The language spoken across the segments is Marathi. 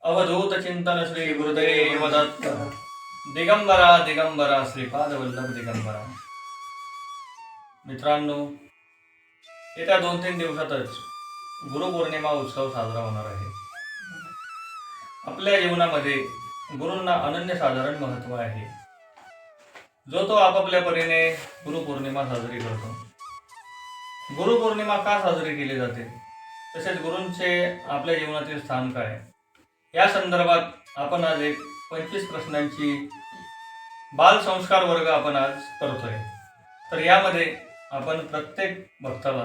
अवधूत चिंतन श्री गुरुदेव दत्त दिगंबरा दिगंबरा श्रीपाद वल्लभ दिगंबरा. मित्रांनो, येत्या 2-3 दिवसातच गुरुपौर्णिमा उत्सव साजरा होणार आहे. आपल्या जीवनामध्ये गुरूंना अनन्यसाधारण महत्त्व आहे. जो तो आपापल्या परीने गुरुपौर्णिमा साजरी करतो. गुरुपौर्णिमा का साजरी केली जाते, तसेच गुरूंचे आपल्या जीवनातील स्थान काय, या संदर्भात आपण आज एक 25 प्रश्नांची बालसंस्कार वर्ग आपण आज करतोय. तर यामध्ये आपण प्रत्येक भक्ताला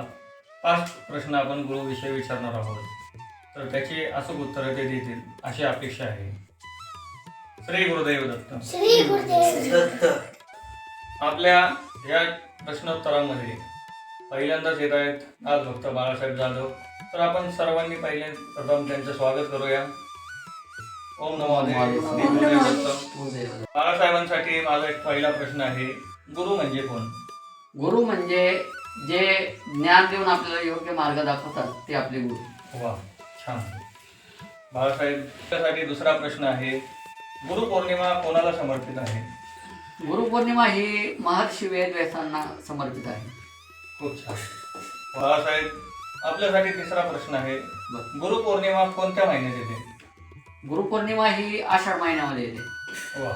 5 प्रश्न आपण गुरुविषयी विचारणार आहोत. तर त्याची अचूक उत्तरे ते देतील अशी अपेक्षा आहे. श्री गुरुदेव दत्त. श्री गुरुदेव दत्त. आपल्या या प्रश्नोत्तरामध्ये पहिल्यांदाच येत आहेत आज भक्त बाळासाहेब जाधव. तर आपण सर्वांनी प्रथम त्यांचं स्वागत करूया. ओम नमो दत्त. बाळासाहेबांसाठी माझा एक पहिला प्रश्न आहे, गुरु म्हणजे कोण? गुरु म्हणजे जे ज्ञान देऊन आपल्याला योग्य मार्ग दाखवतात ते आपले गुरु. वा, छान. बाळासाहेबांसाठी दुसरा प्रश्न आहे, गुरुपौर्णिमा कोणाला समर्पित आहे? गुरुपौर्णिमा ही महर्षी वेदव्यासांना समर्पित आहे. खूप छान. बाळासाहेब, आपल्यासाठी तिसरा प्रश्न आहे, गुरुपौर्णिमा कोणत्या महिन्यात येते? गुरुपौर्णिमा ही आषाढ महिन्यामध्ये येते. वा.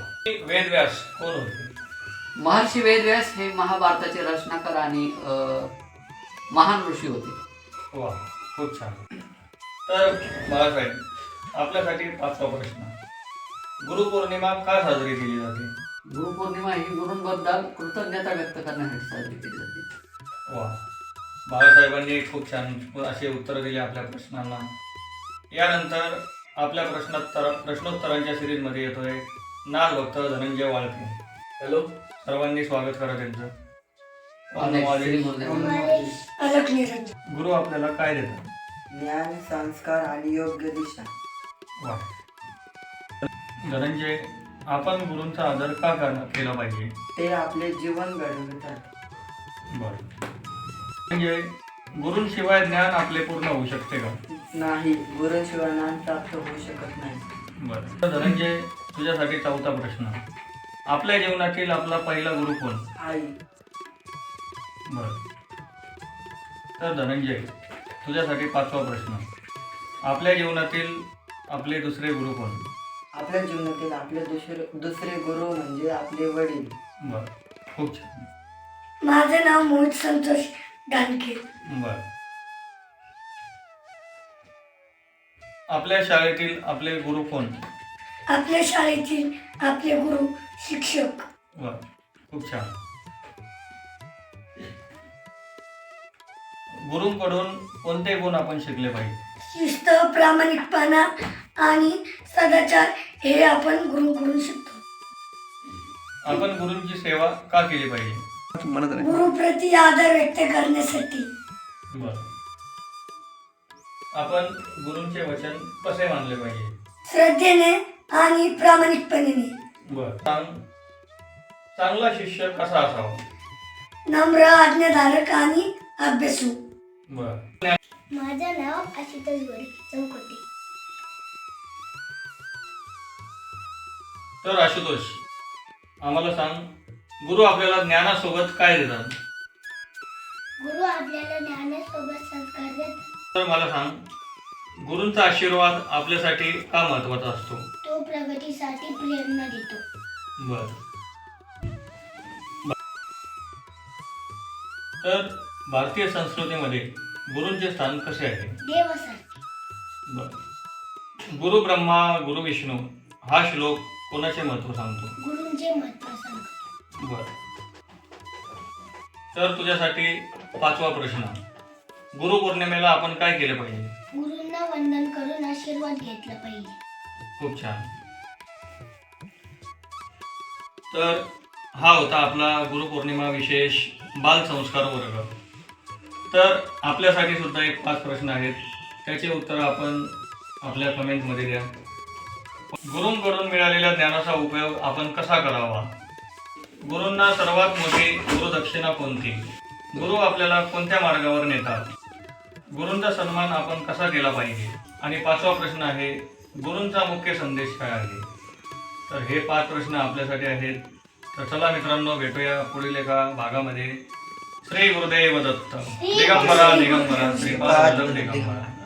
वेदव्यास कोण होते? महर्षी वेदव्यास हे महाभारताचे रचनाकार आणि महान ऋषी होते. वा, खूप छान. तर बाळासाहेब, आपल्यासाठी 5वा प्रश्न, गुरुपौर्णिमा का साजरी केली जाते? गुरुपौर्णिमा ही गुरूंबद्दल कृतज्ञता व्यक्त करण्यासाठी साजरी केली जाते. वा. बाळासाहेबांनी खूप छान असे उत्तर दिले आपल्या प्रश्नांना. यानंतर आपल्या प्रश्नोत्तरांच्या सिरीजमध्ये येतोय नाथ भक्त धनंजय वाळके. हॅलो, सर्वांनी स्वागत करा त्यांचं. गुरु आपल्याला काय देतात? ज्ञान, संस्कार आणि योग्य दिशा. वा. धनंजय, आपण गुरूंचा आदर का केला पाहिजे? ते आपले जीवन घडवतात. बरं. म्हणजे गुरूंशिवाय ज्ञान आपले पूर्ण होऊ शकते का? नाही, गुरूंशिवाय ज्ञान प्राप्त होऊ शकत नाही. बरं. तर धनंजय, तुझ्यासाठी 4था प्रश्न, आपल्या जीवनातील आपला पहिला गुरु कोण? आई. बरं. तर धनंजय, तुझ्यासाठी 5वा प्रश्न, आपल्या जीवनातील आपले दुसरे गुरु कोण? आपल्या जीवनातील आपले दुसरे गुरु म्हणजे आपले वडील. बरं, खूप छान. माझं नाव मोहित संतोष डानके. बरं. आपल्या शाळेतील आपले गुरु कोण? आपल्या शाळेतील आपले गुरु शिक्षक. बरं, खूप छान. गुरूंकडून कोणते गुण आपण शिकले पाहिजे? शिस्त, प्रामाणिकपणा आणि सदाचार हे आपण गुरुकडून शिकतो. आपण गुरूंची सेवा का केली पाहिजे? गुरुप्रती आदर व्यक्त करण्यासाठी. बरं. आपण गुरूंचे वचन कसे मानले पाहिजे? श्रद्धेने आणि प्रामाणिकपणे. बरं. चांगला शिष्य कसा असावा? नम्र, आज्ञाधारक आणि अभ्यासू. बरं. माझं नाव आशुतोष गोरे चौकटी. तर आशुतोष, आम्हाला सांग, गुरु आपल्याला ज्ञानासोबत काय देतात? गुरु आपल्याला ज्ञानासोबत संस्कार देतात. तर मला सांग, गुरूंचा आशीर्वाद आपल्यासाठी का महत्वाचा असतो? तो प्रगतीसाठी प्रेरणा देतो. बर. तर भारतीय संस्कृतीमध्ये गुरूंचे स्थान कसे आहे? देवासारखे. बर. गुरु ब्रह्मा गुरु विष्णू हा श्लोक कोणाचे महत्व सांगतो? गुरूंचे महत्त्व सांगतो. बर. तर तुझ्यासाठी 5वा प्रश्न, गुरुपौर्णिमेला आपण काय केले पाहिजे? गुरूंना वंदन करून आशीर्वाद घेतला पाहिजे. खूप छान. तर हा होता आपला गुरुपौर्णिमा विशेष बालसंस्कार वर्ग. तर आपल्यासाठी सुद्धा एक 5 प्रश्न आहेत, त्याचे उत्तर आपण आपल्या कमेंटमध्ये द्या. गुरूंकडून मिळालेल्या ज्ञानाचा उपयोग आपण कसा करावा? गुरूंना सर्वात मोठी गुरुदक्षिणा कोणती? गुरु आपल्याला कोणत्या मार्गावर नेतात? गुरूंचा सन्मान आपण कसा केला पाहिजे? आणि 5वा प्रश्न आहे, गुरूंचा मुख्य संदेश काय आहे? तर हे 5 प्रश्न आपल्यासाठी आहेत. तर चला मित्रांनो, भेटूया पुढील एका भागामध्ये. श्री गुरुदेव दत्त. दिगंबरा दिगंबरा श्रीपाद वल्लभ दिगंबरा.